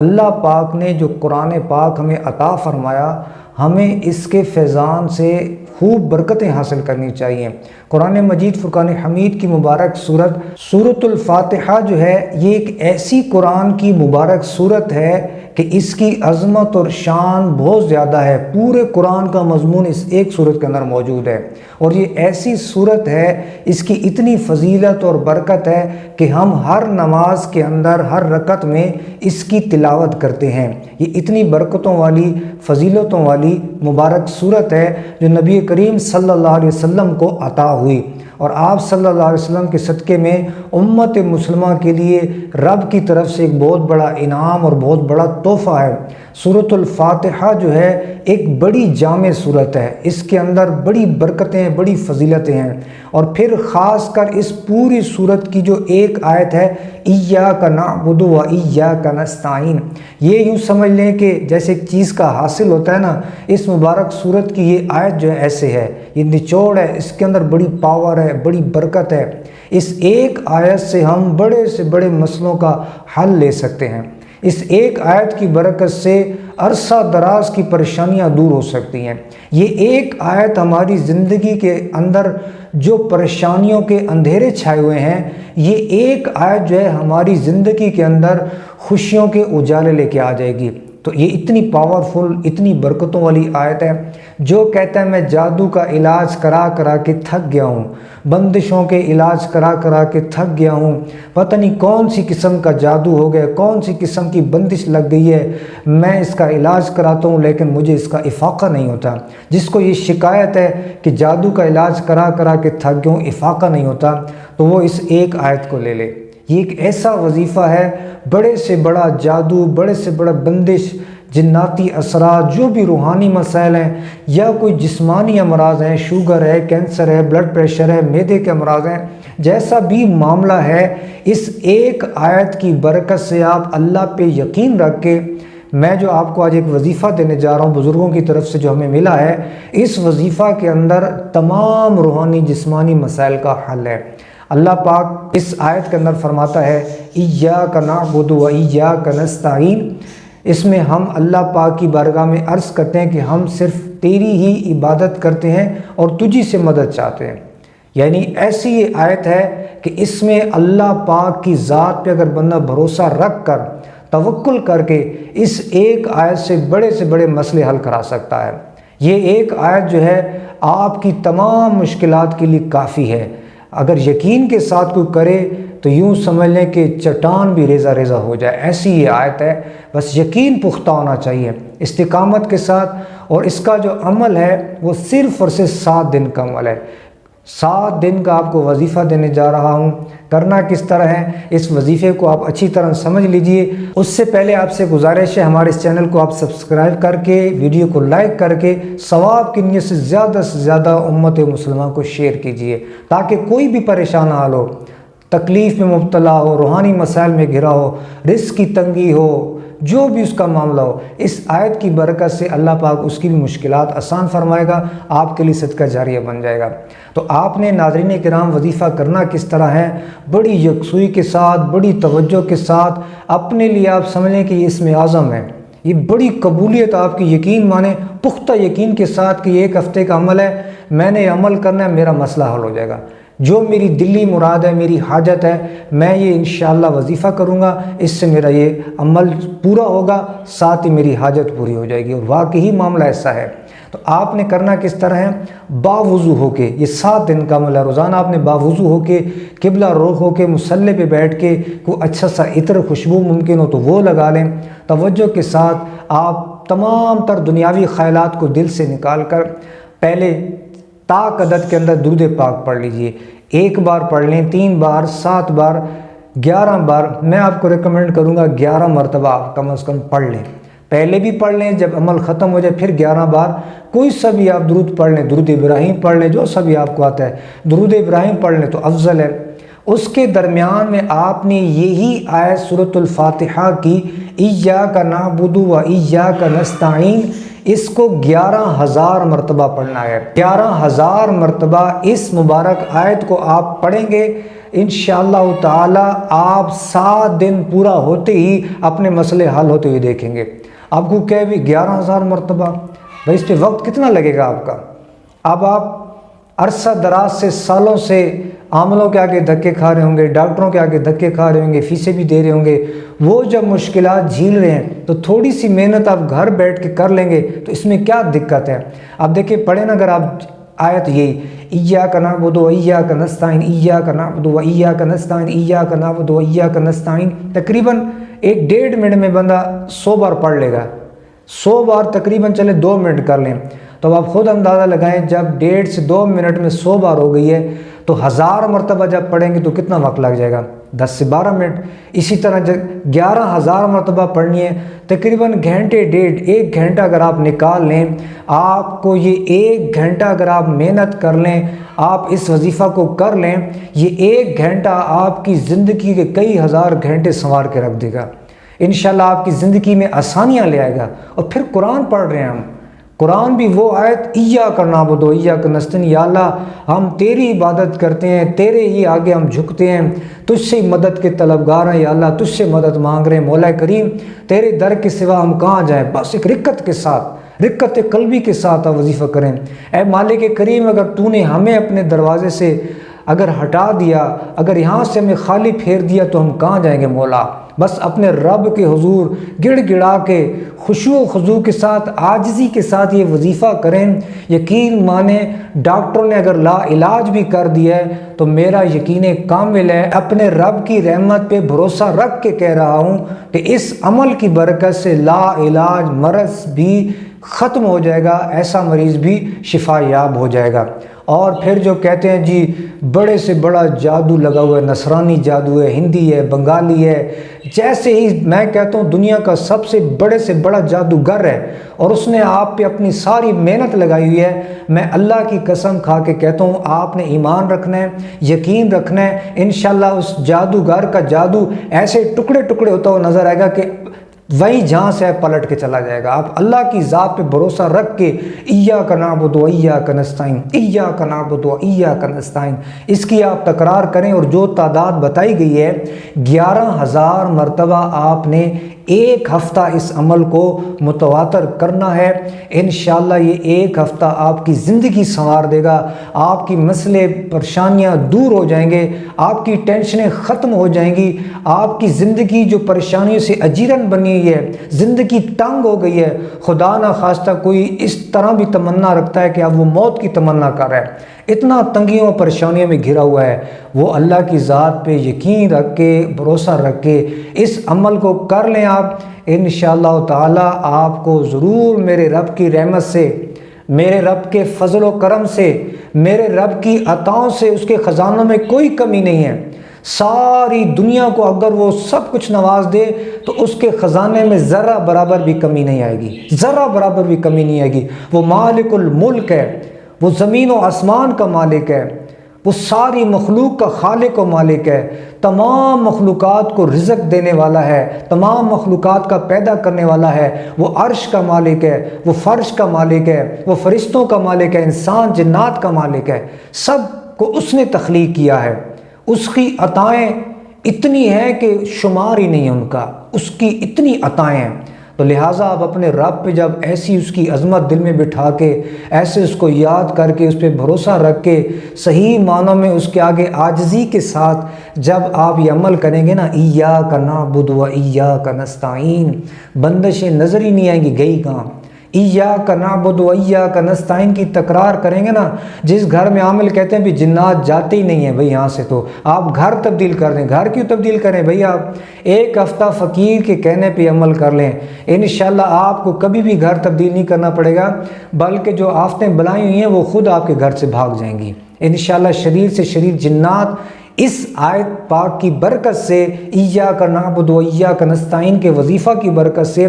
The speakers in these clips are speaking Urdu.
اللہ پاک نے جو قرآن پاک ہمیں عطا فرمایا، ہمیں اس کے فیضان سے خوب برکتیں حاصل کرنی چاہیے۔ قرآن مجید فرقان حمید کی مبارک سورۃ الفاتحہ جو ہے، یہ ایک ایسی قرآن کی مبارک سورت ہے کہ اس کی عظمت اور شان بہت زیادہ ہے۔ پورے قرآن کا مضمون اس ایک سورت کے اندر موجود ہے، اور یہ ایسی سورت ہے، اس کی اتنی فضیلت اور برکت ہے کہ ہم ہر نماز کے اندر ہر رکعت میں اس کی تلاوت کرتے ہیں۔ یہ اتنی برکتوں والی، فضیلتوں والی مبارک سورت ہے جو نبی کریم صلی اللہ علیہ وسلم کو عطا ہوئی، اور آپ صلی اللہ علیہ وسلم کے صدقے میں امت مسلمہ کے لیے رب کی طرف سے ایک بہت بڑا انعام اور بہت بڑا تحفہ ہے۔ سورۃ الفاتحہ جو ہے ایک بڑی جامع سورت ہے، اس کے اندر بڑی برکتیں، بڑی فضیلتیں ہیں، اور پھر خاص کر اس پوری سورت کی جو ایک آیت ہے، ایاک نعبد و ایاک نستعین، یہ یوں سمجھ لیں کہ جیسے ایک چیز کا حاصل ہوتا ہے نا، اس مبارک سورت کی یہ آیت جو ہے ایسے ہے، یہ نچوڑ ہے، اس کے اندر بڑی پاور ہے، بڑی برکت ہے۔ اس ایک آیت سے ہم بڑے سے بڑے مسئلوں کا حل لے سکتے ہیں۔ اس ایک آیت کی برکت سے عرصہ دراز کی پریشانیاں دور ہو سکتی ہیں۔ یہ ایک آیت ہماری زندگی کے اندر جو پریشانیوں کے اندھیرے چھائے ہوئے ہیں، یہ ایک آیت جو ہے ہماری زندگی کے اندر خوشیوں کے اجالے لے کے آ جائے گی۔ تو یہ اتنی پاورفل، اتنی برکتوں والی آیت ہے۔ جو کہتا ہے میں جادو کا علاج کرا کرا کے تھک گیا ہوں، بندشوں کے علاج کرا کرا کے تھک گیا ہوں، پتہ نہیں کون سی قسم کا جادو ہو گیا، کون سی قسم کی بندش لگ گئی ہے، میں اس کا علاج کراتا ہوں لیکن مجھے اس کا افاقہ نہیں ہوتا، جس کو یہ شکایت ہے کہ جادو کا علاج کرا کرا کے تھک گیا ہوں، افاقہ نہیں ہوتا، تو وہ اس ایک آیت کو لے لے۔ یہ ایک ایسا وظیفہ ہے، بڑے سے بڑا جادو، بڑے سے بڑا بندش، جناتی اثرات، جو بھی روحانی مسائل ہیں یا کوئی جسمانی امراض ہیں، شوگر ہے، کینسر ہے، بلڈ پریشر ہے، معدے کے امراض ہیں، جیسا بھی معاملہ ہے، اس ایک آیت کی برکت سے آپ اللہ پہ یقین رکھ کے، میں جو آپ کو آج ایک وظیفہ دینے جا رہا ہوں بزرگوں کی طرف سے جو ہمیں ملا ہے، اس وظیفہ کے اندر تمام روحانی جسمانی مسائل کا حل ہے۔ اللہ پاک اس آیت کے اندر فرماتا ہے ایاک نعبد و ایاک نستعین، اس میں ہم اللہ پاک کی بارگاہ میں عرض کرتے ہیں کہ ہم صرف تیری ہی عبادت کرتے ہیں اور تجھی سے مدد چاہتے ہیں۔ یعنی ایسی یہ آیت ہے کہ اس میں اللہ پاک کی ذات پہ اگر بندہ بھروسہ رکھ کر، توکل کر کے، اس ایک آیت سے بڑے مسئلے حل کرا سکتا ہے۔ یہ ایک آیت جو ہے آپ کی تمام مشکلات کے لیے کافی ہے۔ اگر یقین کے ساتھ کوئی کرے تو یوں سمجھ لیں کہ چٹان بھی ریزہ ریزہ ہو جائے، ایسی یہ آیت ہے۔ بس یقین پختہ ہونا چاہیے استقامت کے ساتھ، اور اس کا جو عمل ہے وہ صرف اور صرف 7 دن کا عمل ہے۔ 7 دن کا آپ کو وظیفہ دینے جا رہا ہوں۔ کرنا کس طرح ہے، اس وظیفے کو آپ اچھی طرح سمجھ لیجئے۔ اس سے پہلے آپ سے گزارش ہے، ہمارے اس چینل کو آپ سبسکرائب کر کے، ویڈیو کو لائک کر کے، ثواب کی نیت سے زیادہ امت مسلمہ کو شیئر کیجئے، تاکہ کوئی بھی پریشان حال ہو، تکلیف میں مبتلا ہو، روحانی مسائل میں گھرا ہو، رزق کی تنگی ہو، جو بھی اس کا معاملہ ہو، اس آیت کی برکت سے اللہ پاک اس کی بھی مشکلات آسان فرمائے گا، آپ کے لیے صدقہ جاریہ بن جائے گا۔ تو آپ نے ناظرین کرام وظیفہ کرنا کس طرح ہے، بڑی یکسوئی کے ساتھ، بڑی توجہ کے ساتھ، اپنے لیے آپ سمجھیں کہ یہ اسم اعظم ہے، یہ بڑی قبولیت آپ کی، یقین مانیں، پختہ یقین کے ساتھ کہ یہ 1 ہفتے کا عمل ہے، میں نے عمل کرنا ہے، میرا مسئلہ حل ہو جائے گا، جو میری دلی مراد ہے، میری حاجت ہے، میں یہ انشاءاللہ وظیفہ کروں گا، اس سے میرا یہ عمل پورا ہوگا، ساتھ ہی میری حاجت پوری ہو جائے گی، اور واقعی معاملہ ایسا ہے۔ تو آپ نے کرنا کس طرح ہے، باوضو ہو کے، یہ 7 دن کا عمل ہے، روزانہ آپ نے باوضو ہو کے، قبلہ رخ ہو کے، مصلی پہ بیٹھ کے، کوئی اچھا سا عطر خوشبو ممکن ہو تو وہ لگا لیں، توجہ کے ساتھ آپ تمام تر دنیاوی خیالات کو دل سے نکال کر پہلے طاق عدد کے اندر درود پاک پڑھ لیجئے، 1 بار پڑھ لیں، 3 بار، 7 بار، 11 بار، میں آپ کو ریکمنڈ کروں گا 11 مرتبہ آپ کم از کم پڑھ لیں، پہلے بھی پڑھ لیں، جب عمل ختم ہو جائے پھر 11 بار کوئی سا بھی آپ درود پڑھ لیں، درود ابراہیم پڑھ لیں، جو سا بھی آپ کو آتا ہے، درود ابراہیم پڑھ لیں تو افضل ہے۔ اس کے درمیان میں آپ نے یہی آیت سورۃ الفاتحہ کی ایاک نعبد و ایاک نستعین، اس کو 11,000 مرتبہ پڑھنا ہے۔ 11,000 مرتبہ اس مبارک آیت کو آپ پڑھیں گے، انشاءاللہ تعالی آپ 7 دن پورا ہوتے ہی اپنے مسئلے حل ہوتے ہوئے دیکھیں گے۔ آپ کو کہے بھی 11,000 مرتبہ، بھائی اس پہ وقت کتنا لگے گا آپ کا؟ اب آپ عرصہ دراز سے، سالوں سے عاملوں کے آگے دھکے کھا رہے ہوں گے، ڈاکٹروں کے آگے دھکے کھا رہے ہوں گے، فیسیں بھی دے رہے ہوں گے، وہ جب مشکلات جھیل رہے ہیں تو تھوڑی سی محنت آپ گھر بیٹھ کے کر لیں گے تو اس میں کیا دقت ہے؟ آپ دیکھیں پڑھیں نا، اگر آپ آیت یہی ایاک نعبد و ایاک نستعین، ایاک نعبد و ایاک نستعین، ایاک نعبد و ایاک نستعین، تقریباً 1-1.5 منٹ میں بندہ 100 بار پڑھ لے گا۔ 100 بار تقریباً چلے 2 منٹ کر لیں تو آپ خود اندازہ لگائیں، جب 1.5 سے 2 منٹ میں 100 بار ہو گئی ہے تو 1000 مرتبہ جب پڑھیں گے تو کتنا وقت لگ جائے گا؟ 10 سے 12 منٹ۔ اسی طرح جب 11,000 مرتبہ پڑھنی ہے، تقریباً 1.5 گھنٹے، 1 گھنٹہ اگر آپ نکال لیں، آپ کو یہ 1 گھنٹہ اگر آپ محنت کر لیں، آپ اس وظیفہ کو کر لیں، یہ 1 گھنٹہ آپ کی زندگی کے کئی ہزار گھنٹے سنوار کے رکھ دے گا۔ انشاءاللہ آپ کی زندگی میں آسانیاں لے آئے گا۔ اور پھر قرآن پڑھ رہے ہیں ہم، قرآن بھی وہ آیت ایاک نعبد و ایاک نستعین، یا اللہ ہم تیری عبادت کرتے ہیں، تیرے ہی آگے ہم جھکتے ہیں، تجھ سے مدد کے طلبگار ہیں، یا اللہ تجھ سے مدد مانگ رہے ہیں، مولا کریم تیرے در کے سوا ہم کہاں جائیں؟ بس ایک رکت کے ساتھ، رکت قلبی کے ساتھ آپ وظیفہ کریں۔ اے مالک کریم، اگر تو نے ہمیں اپنے دروازے سے اگر ہٹا دیا، اگر یہاں سے ہمیں خالی پھیر دیا تو ہم کہاں جائیں گے مولا؟ بس اپنے رب کے حضور گڑ گڑا کے، خشوع و خضوع کے ساتھ، عاجزی کے ساتھ یہ وظیفہ کریں۔ یقین مانیں، ڈاکٹروں نے اگر لا علاج بھی کر دیا ہے تو میرا یقین کامل ہے، اپنے رب کی رحمت پہ بھروسہ رکھ کے کہہ رہا ہوں کہ اس عمل کی برکت سے لا علاج مرض بھی ختم ہو جائے گا، ایسا مریض بھی شفا یاب ہو جائے گا۔ اور پھر جو کہتے ہیں جی بڑے سے بڑا جادو لگا ہوا ہے، نصرانی جادو ہے، ہندی ہے، بنگالی ہے، جیسے ہی میں کہتا ہوں دنیا کا سب سے بڑا جادوگر ہے اور اس نے آپ پہ اپنی ساری محنت لگائی ہوئی ہے، میں اللہ کی قسم کھا کے کہتا ہوں آپ نے ایمان رکھنا ہے، یقین رکھنا ہے، انشاءاللہ اس جادوگر کا جادو ایسے ٹکڑے ٹکڑے ہوتا ہوا نظر آئے گا کہ وہی جہاں سے پلٹ کے چلا جائے گا۔ آپ اللہ کی ذات پہ بھروسہ رکھ کے ایاک نعبد و ایاک نستعین، ایاک نعبد و ایاک نستعین، اس کی آپ تکرار کریں۔ اور جو تعداد بتائی گئی ہے 11,000 مرتبہ آپ نے 1 ہفتہ اس عمل کو متواتر کرنا ہے۔ انشاءاللہ یہ 1 ہفتہ آپ کی زندگی سنوار دے گا، آپ کی مسئلے پریشانیاں دور ہو جائیں گے، آپ کی ٹینشنیں ختم ہو جائیں گی، آپ کی زندگی جو پریشانیوں سے اجیرن بنی ہوئی ہے، زندگی تنگ ہو گئی ہے، خدا نہ خواستہ کوئی اس طرح بھی تمنا رکھتا ہے کہ اب وہ موت کی تمنا کر رہا ہے، اتنا تنگیوں پریشانیوں میں گھرا ہوا ہے، وہ اللہ کی ذات پہ یقین رکھ کے، بھروسہ رکھ کے اس عمل کو کر لیں آپ، انشاءاللہ تعالی آپ کو ضرور میرے رب کی رحمت سے، میرے رب کے فضل و کرم سے، میرے رب کی عطاؤں سے، اس کے خزانوں میں کوئی کمی نہیں ہے۔ ساری دنیا کو اگر وہ سب کچھ نواز دے تو اس کے خزانے میں ذرہ برابر بھی کمی نہیں آئے گی، ذرہ برابر بھی کمی نہیں آئے گی۔ وہ مالک الملک ہے، وہ زمین و آسمان کا مالک ہے، وہ ساری مخلوق کا خالق و مالک ہے، تمام مخلوقات کو رزق دینے والا ہے، تمام مخلوقات کا پیدا کرنے والا ہے، وہ عرش کا مالک ہے، وہ فرش کا مالک ہے، وہ فرشتوں کا مالک ہے، انسان جنات کا مالک ہے، سب کو اس نے تخلیق کیا ہے۔ اس کی عطائیں اتنی ہیں کہ شمار ہی نہیں ہے ان کا، اس کی اتنی عطائیں ہیں۔ تو لہٰذا آپ اپنے رب پہ جب ایسی اس کی عظمت دل میں بٹھا کے، ایسے اس کو یاد کر کے، اس پہ بھروسہ رکھ کے، صحیح معنوں میں اس کے آگے عاجزی کے ساتھ جب آپ یہ عمل کریں گے نا، ایاک نعبد و ایاک نستعین، بندشیں نظر ہی نہیں آئیں گی گئی کہاں۔ ایاک نعبد و ایاک نستعین کی تکرار کریں گے نا، جس گھر میں عامل کہتے ہیں بھی جنات جاتے ہی نہیں ہیں بھئی یہاں سے، تو آپ گھر تبدیل کر دیں۔ گھر کیوں تبدیل کریں بھئی؟ آپ 1 ہفتہ فقیر کے کہنے پہ عمل کر لیں، انشاءاللہ آپ کو کبھی بھی گھر تبدیل نہیں کرنا پڑے گا، بلکہ جو آفتیں بلائی ہوئی ہیں وہ خود آپ کے گھر سے بھاگ جائیں گی انشاءاللہ۔ شریر سے شریر جنات اس آیت پاک کی برکت سے، ایاک نعبد و ایاک نستعین کے وظیفہ کی برکت سے،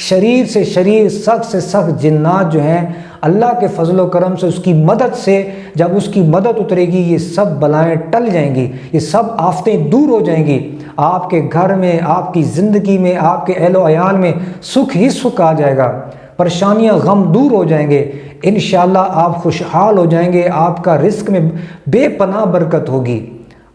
شریر سے شریر، سخت سے سخت جنات جو ہیں، اللہ کے فضل و کرم سے، اس کی مدد سے، جب اس کی مدد اترے گی یہ سب بلائیں ٹل جائیں گی، یہ سب آفتیں دور ہو جائیں گی، آپ کے گھر میں، آپ کی زندگی میں، آپ کے اہل و عیال میں سکھ ہی سکھ آ جائے گا، پریشانیاں غم دور ہو جائیں گے، انشاءاللہ آپ خوشحال ہو جائیں گے، آپ کا رزق میں بے پناہ برکت ہوگی،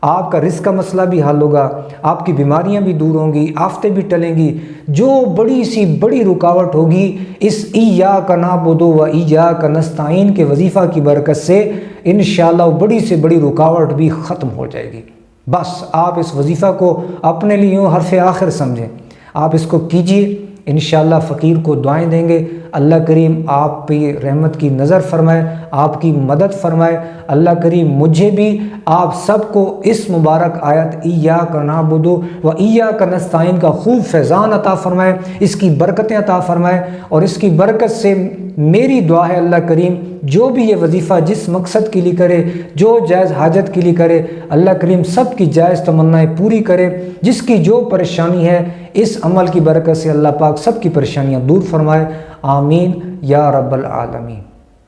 آپ کا رزق کا مسئلہ بھی حل ہوگا، آپ کی بیماریاں بھی دور ہوں گی، آفتیں بھی ٹلیں گی۔ جو بڑی سی بڑی رکاوٹ ہوگی اس ایاک نعبد و ایاک نستعین کے وظیفہ کی برکت سے انشاءاللہ وہ بڑی سے بڑی رکاوٹ بھی ختم ہو جائے گی۔ بس آپ اس وظیفہ کو اپنے لیے یوں حرف آخر سمجھیں، آپ اس کو کیجئے، انشاءاللہ فقیر کو دعائیں دیں گے، اللہ کریم آپ پہ رحمت کی نظر فرمائے، آپ کی مدد فرمائے۔ اللہ کریم مجھے بھی آپ سب کو اس مبارک آیت ایاک نعبد و ایاک نستعین کا خوب فیضان عطا فرمائے، اس کی برکتیں عطا فرمائے، اور اس کی برکت سے میری دعا ہے اللہ کریم جو بھی یہ وظیفہ جس مقصد کے لیے کرے، جو جائز حاجت کے لیے کرے، اللہ کریم سب کی جائز تمنائیں پوری کرے۔ جس کی جو پریشانی ہے اس عمل کی برکت سے اللہ پاک سب کی پریشانیاں دور فرمائے، آمین یا رب العالمین۔